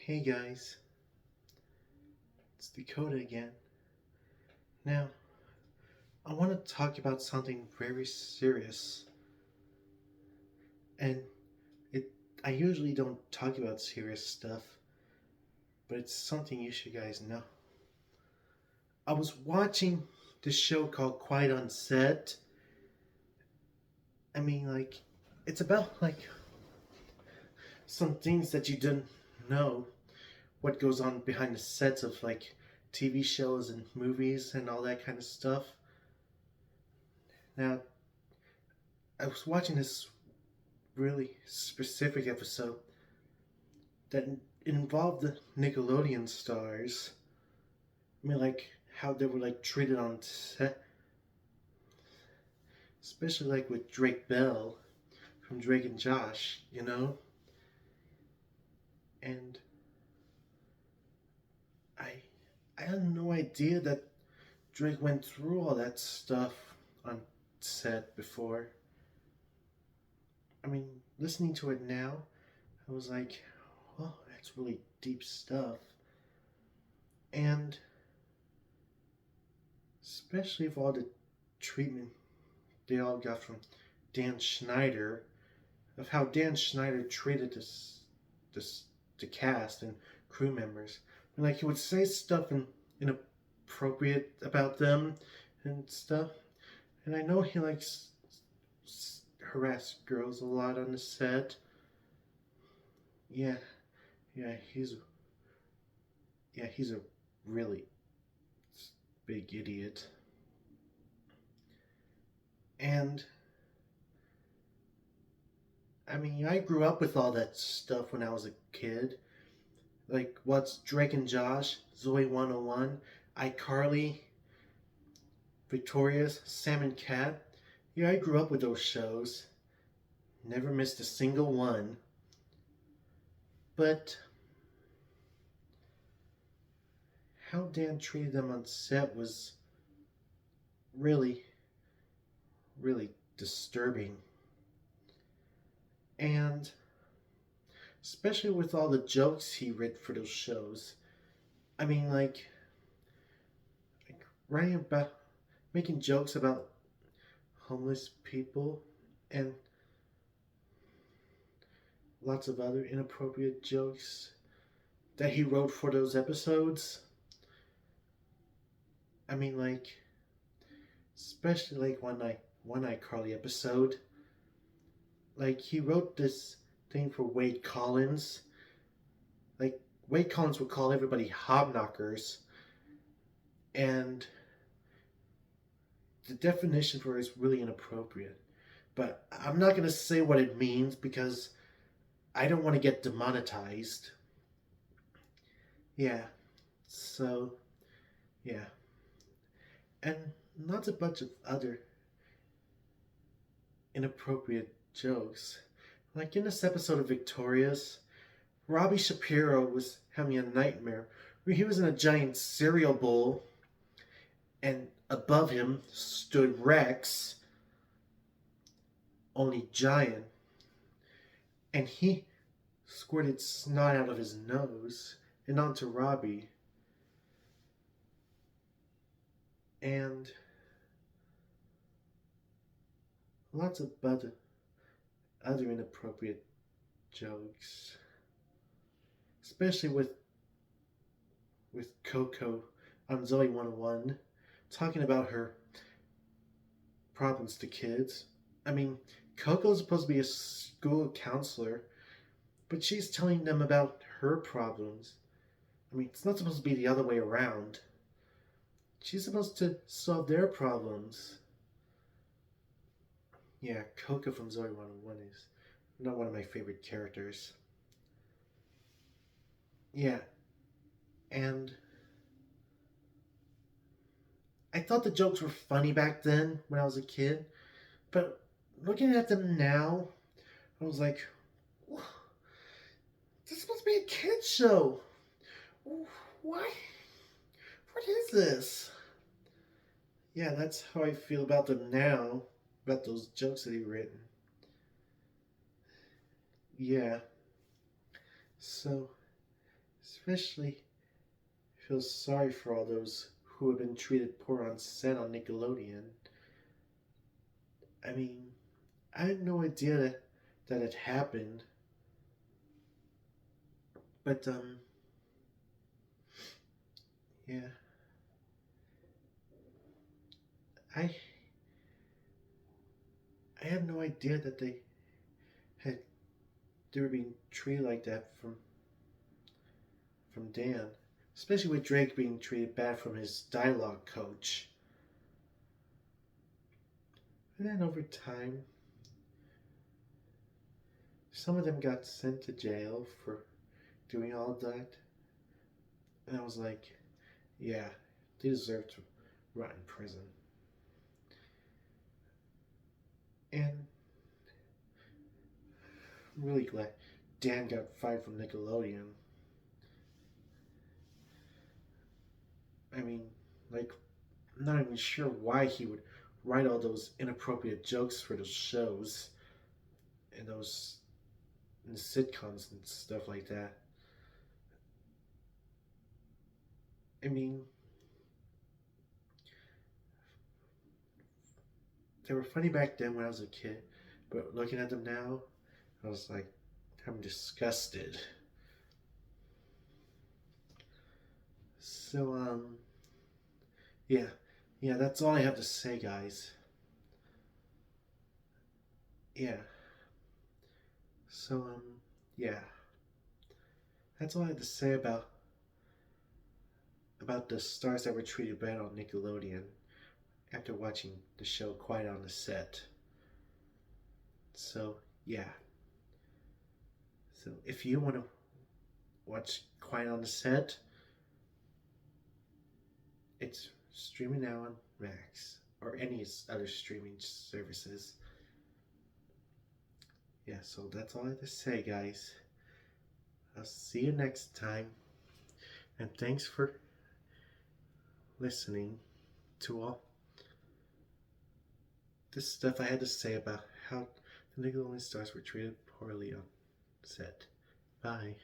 Hey guys, it's Dakota again. Now, I want to talk about something very serious. And it I usually don't talk about serious stuff, but it's something you should guys know. I was watching this show called Quiet on Set. I mean, it's about some things that you didn't know what goes on behind the sets of TV shows and movies and all that kind of stuff. Now, I was watching this really specific episode that involved the Nickelodeon stars. I mean, how they were treated on set, especially with Drake Bell from Drake and Josh. And I, I had no idea that Drake went through all that stuff on set before. I mean, listening to it now, I was like, well, that's really deep stuff. And especially with all the treatment they all got from Dan Schneider, of how Dan Schneider treated this the cast and crew members. And he would say stuff inappropriate about them and stuff. And I know he likes harass girls a lot on the set. Yeah, yeah, he's a really big idiot. And I mean, I grew up with all that stuff when I was a kid. What's Drake and Josh, Zoe 101, iCarly, Victorious, Sam and Cat. Yeah, I grew up with those shows. Never missed a single one. But how Dan treated them on set was really, really disturbing. And especially with all the jokes he wrote for those shows. I mean, writing about, making jokes about homeless people and lots of other inappropriate jokes that he wrote for those episodes. I mean, especially one iCarly episode. He wrote this thing for Wade Collins. Wade Collins would call everybody hobknockers, and the definition for it is really inappropriate. But I'm not going to say what it means because I don't want to get demonetized. Yeah, so, yeah. And not a bunch of other inappropriate jokes. In this episode of Victorious, Robbie Shapiro was having a nightmare where he was in a giant cereal bowl and above him stood Rex, only giant, and he squirted snot out of his nose and onto Robbie. And lots of other inappropriate jokes, especially with Coco on Zoe 101, talking about her problems to kids. I mean, Coco's supposed to be a school counselor, but she's telling them about her problems. I mean, it's not supposed to be the other way around. She's supposed to solve their problems. Yeah, Coco from Zoe 101 is not one of my favorite characters. Yeah, and I thought the jokes were funny back then when I was a kid, but looking at them now, I was like, this is supposed to be a kid's show. Why? What is this? Yeah, that's how I feel about them now, about those jokes that he written. Yeah. So, Especially feel sorry for all those who have been treated poor on set on Nickelodeon. I mean, I had no idea that it happened, but yeah, I I had no idea that had they were being treated like that from Dan, especially with Drake being treated bad from his dialogue coach. And then over time, some of them got sent to jail for doing all of that, and I was like, yeah, they deserve to rot in prison. And I'm really glad Dan got fired from Nickelodeon. I mean, like, I'm not even sure why he would write all those inappropriate jokes for those shows and those and sitcoms and stuff like that. I mean, they were funny back then when I was a kid, but looking at them now, I was like, I'm disgusted. So, yeah, yeah, that's all I have to say, guys. Yeah, so, yeah, that's all I have to say about the stars that were treated bad on Nickelodeon after watching the show Quiet on the Set. So, yeah. So, if you want to watch Quiet on the Set, it's streaming now on Max or any other streaming services. Yeah, so that's all I have to say, guys. I'll see you next time. And thanks for listening to all this stuff I had to say about how the Nickelodeon stars were treated poorly on set. Bye.